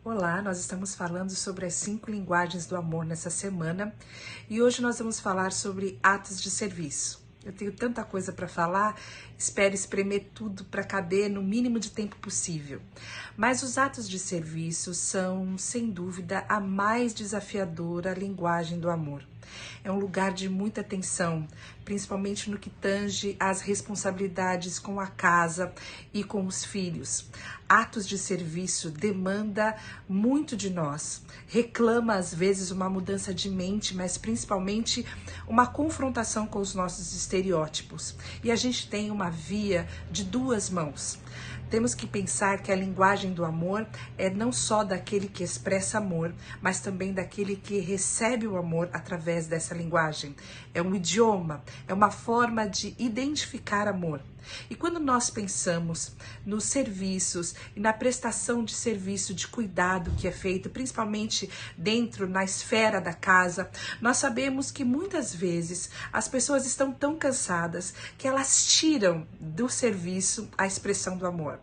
Olá, nós estamos falando sobre as 5 linguagens do amor nessa semana e hoje nós vamos falar sobre atos de serviço. Eu tenho tanta coisa para falar, espero espremer tudo para caber no mínimo de tempo possível. Mas os atos de serviço são, sem dúvida, a mais desafiadora linguagem do amor. É um lugar de muita tensão, principalmente no que tange às responsabilidades com a casa e com os filhos. Atos de serviço demanda muito de nós, reclama às vezes uma mudança de mente, mas principalmente uma confrontação com os nossos estereótipos. E a gente tem uma via de duas mãos. Temos que pensar que a linguagem do amor é não só daquele que expressa amor, mas também daquele que recebe o amor através dessa linguagem. É um idioma, é uma forma de identificar amor. E quando nós pensamos nos serviços e na prestação de serviço de cuidado que é feito, principalmente dentro, na esfera da casa, nós sabemos que muitas vezes as pessoas estão tão cansadas que elas tiram do serviço a expressão do amor.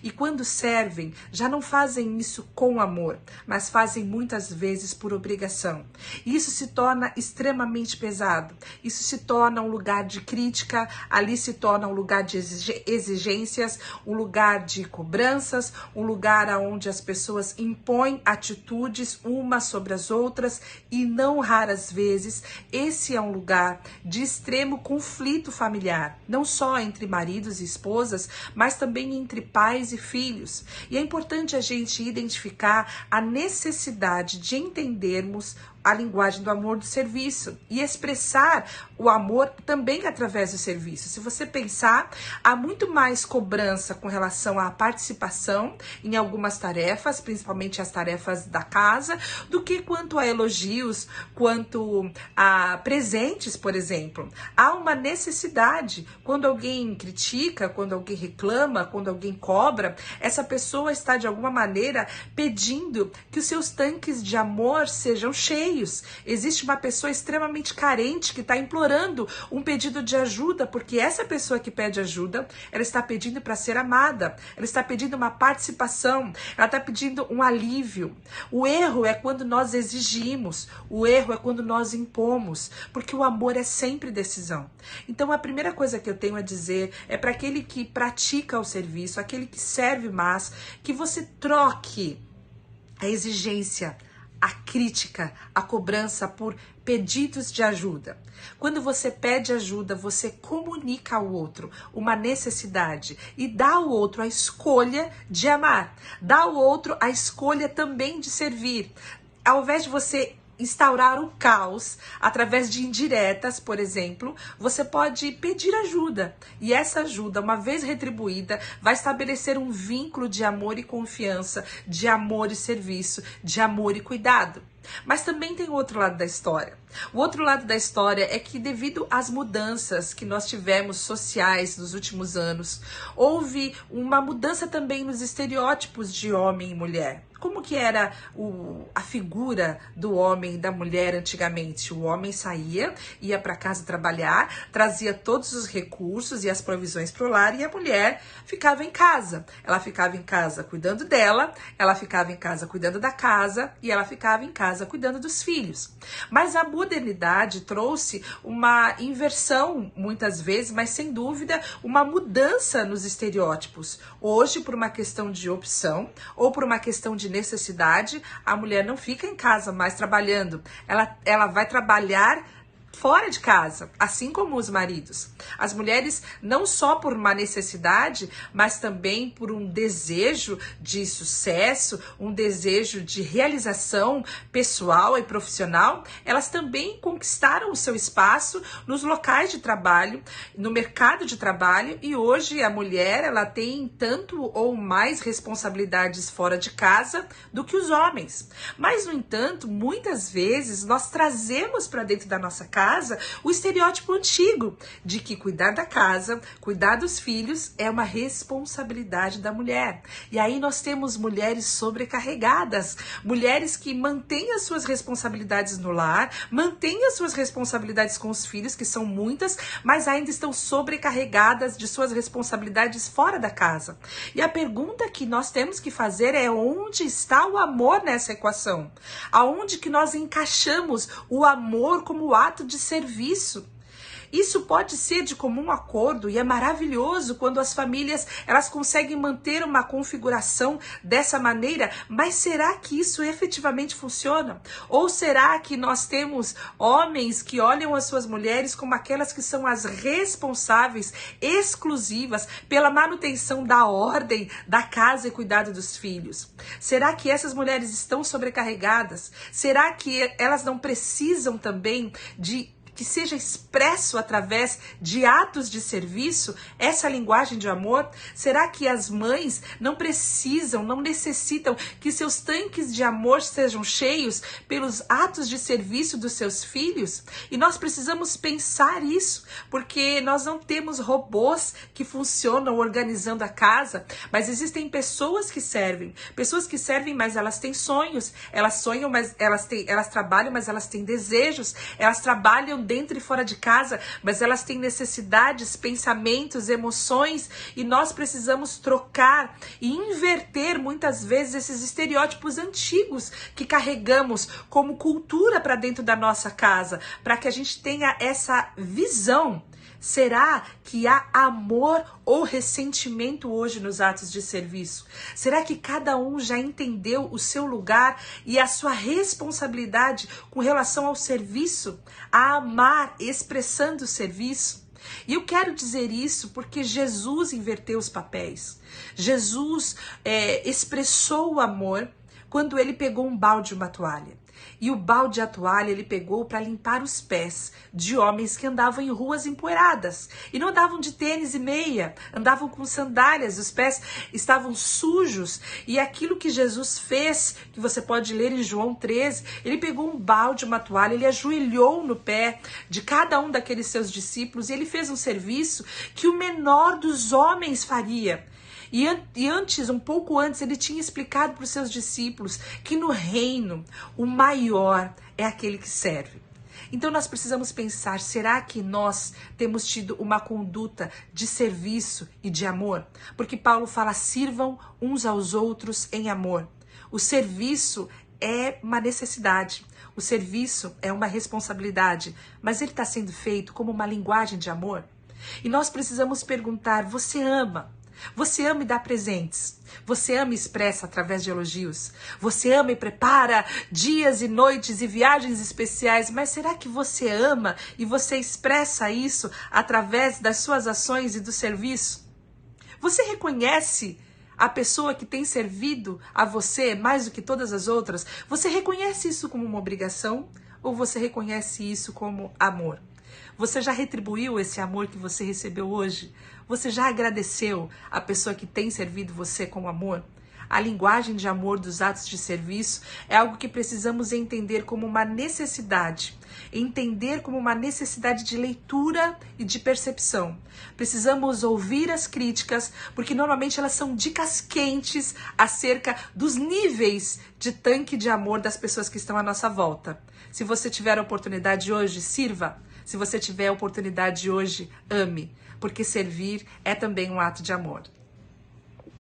E quando servem, já não fazem isso com amor, mas fazem muitas vezes por obrigação. E isso se torna extremamente pesado. Isso se torna um lugar de crítica, ali se torna um lugar de exigências, um lugar de cobranças, um lugar onde as pessoas impõem atitudes umas sobre as outras e não raras vezes esse é um lugar de extremo conflito familiar, não só entre maridos e esposas, mas também entre pais e filhos. E é importante a gente identificar a necessidade de entendermos a linguagem do amor do serviço e expressar o amor também através do serviço. Se você pensar, há muito mais cobrança com relação à participação em algumas tarefas, principalmente as tarefas da casa, do que quanto a elogios, quanto a presentes, por exemplo. Há uma necessidade. Quando alguém critica, quando alguém reclama, quando alguém cobra, essa pessoa está de alguma maneira pedindo que os seus tanques de amor sejam cheios. Existe uma pessoa extremamente carente que está implorando um pedido de ajuda, porque essa pessoa que pede ajuda, ela está pedindo para ser amada, ela está pedindo uma participação, ela está pedindo um alívio. O erro é quando nós exigimos, o erro é quando nós impomos, porque o amor é sempre decisão. Então a primeira coisa que eu tenho a dizer é para aquele que pratica o serviço, aquele que serve mais, que você troque a exigência, a crítica, a cobrança por pedidos de ajuda. Quando você pede ajuda, você comunica ao outro uma necessidade e dá ao outro a escolha de amar, dá ao outro a escolha também de servir. Ao invés de você instaurar o caos através de indiretas, por exemplo, você pode pedir ajuda. E essa ajuda, uma vez retribuída, vai estabelecer um vínculo de amor e confiança, de amor e serviço, de amor e cuidado. Mas também tem o outro lado da história. O outro lado da história é que, devido às mudanças que nós tivemos sociais nos últimos anos, houve uma mudança também nos estereótipos de homem e mulher. Como que era a figura do homem e da mulher antigamente? O homem saía, ia para casa trabalhar, trazia todos os recursos e as provisões para o lar, e a mulher ficava em casa. Ela ficava em casa cuidando dela, ela ficava em casa cuidando da casa e ela ficava em casa cuidando dos filhos. Mas a modernidade trouxe uma inversão, muitas vezes, mas sem dúvida, uma mudança nos estereótipos. Hoje, por uma questão de opção ou por uma questão de necessidade, a mulher não fica em casa mais trabalhando. Ela vai trabalhar fora de casa, assim como os maridos. As mulheres, não só por uma necessidade, mas também por um desejo de sucesso, um desejo de realização pessoal e profissional, elas também conquistaram o seu espaço nos locais de trabalho, no mercado de trabalho, e hoje a mulher, ela tem tanto ou mais responsabilidades fora de casa do que os homens. Mas, no entanto, muitas vezes nós trazemos para dentro da nossa casa casa o estereótipo antigo de que cuidar da casa, cuidar dos filhos é uma responsabilidade da mulher. E aí nós temos mulheres sobrecarregadas, mulheres que mantêm as suas responsabilidades no lar, mantêm as suas responsabilidades com os filhos, que são muitas, mas ainda estão sobrecarregadas de suas responsabilidades fora da casa. E a pergunta que nós temos que fazer é: onde está o amor nessa equação? Aonde que nós encaixamos o amor como ato de serviço? Isso pode ser de comum acordo e é maravilhoso quando as famílias elas conseguem manter uma configuração dessa maneira, mas será que isso efetivamente funciona? Ou será que nós temos homens que olham as suas mulheres como aquelas que são as responsáveis exclusivas pela manutenção da ordem da casa e cuidado dos filhos? Será que essas mulheres estão sobrecarregadas? Será que elas não precisam também de que seja expresso através de atos de serviço essa linguagem de amor? Será que as mães não precisam, não necessitam que seus tanques de amor sejam cheios pelos atos de serviço dos seus filhos? E nós precisamos pensar isso, porque nós não temos robôs que funcionam organizando a casa, mas existem pessoas que servem, mas elas têm sonhos, elas sonham, mas elas trabalham, mas elas têm desejos, elas trabalham dentro e fora de casa, mas elas têm necessidades, pensamentos, emoções, e nós precisamos trocar e inverter muitas vezes esses estereótipos antigos que carregamos como cultura para dentro da nossa casa, para que a gente tenha essa visão. Será que há amor ou ressentimento hoje nos atos de serviço? Será que cada um já entendeu o seu lugar e a sua responsabilidade com relação ao serviço, a amar expressando o serviço? E eu quero dizer isso porque Jesus inverteu os papéis. Jesus expressou o amor quando ele pegou um balde e uma toalha. E o balde e a toalha ele pegou para limpar os pés de homens que andavam em ruas empoeiradas. E não andavam de tênis e meia, andavam com sandálias, os pés estavam sujos. E aquilo que Jesus fez, que você pode ler em João 13, ele pegou um balde, uma toalha, ele ajoelhou no pé de cada um daqueles seus discípulos e ele fez um serviço que o menor dos homens faria. E antes, um pouco antes, ele tinha explicado para os seus discípulos que no reino o maior é aquele que serve. Então nós precisamos pensar, será que nós temos tido uma conduta de serviço e de amor? Porque Paulo fala, sirvam uns aos outros em amor. O serviço é uma necessidade, o serviço é uma responsabilidade, mas ele está sendo feito como uma linguagem de amor? E nós precisamos perguntar, você ama? Você ama e dá presentes. Você ama e expressa através de elogios. Você ama e prepara dias e noites e viagens especiais. Mas será que você ama e você expressa isso através das suas ações e do serviço? Você reconhece a pessoa que tem servido a você mais do que todas as outras? Você reconhece isso como uma obrigação ou você reconhece isso como amor? Você já retribuiu esse amor que você recebeu hoje? Você já agradeceu a pessoa que tem servido você com amor? A linguagem de amor dos atos de serviço é algo que precisamos entender como uma necessidade. Entender como uma necessidade de leitura e de percepção. Precisamos ouvir as críticas, porque normalmente elas são dicas quentes acerca dos níveis de tanque de amor das pessoas que estão à nossa volta. Se você tiver a oportunidade hoje, sirva. Se você tiver a oportunidade hoje, ame. Porque servir é também um ato de amor.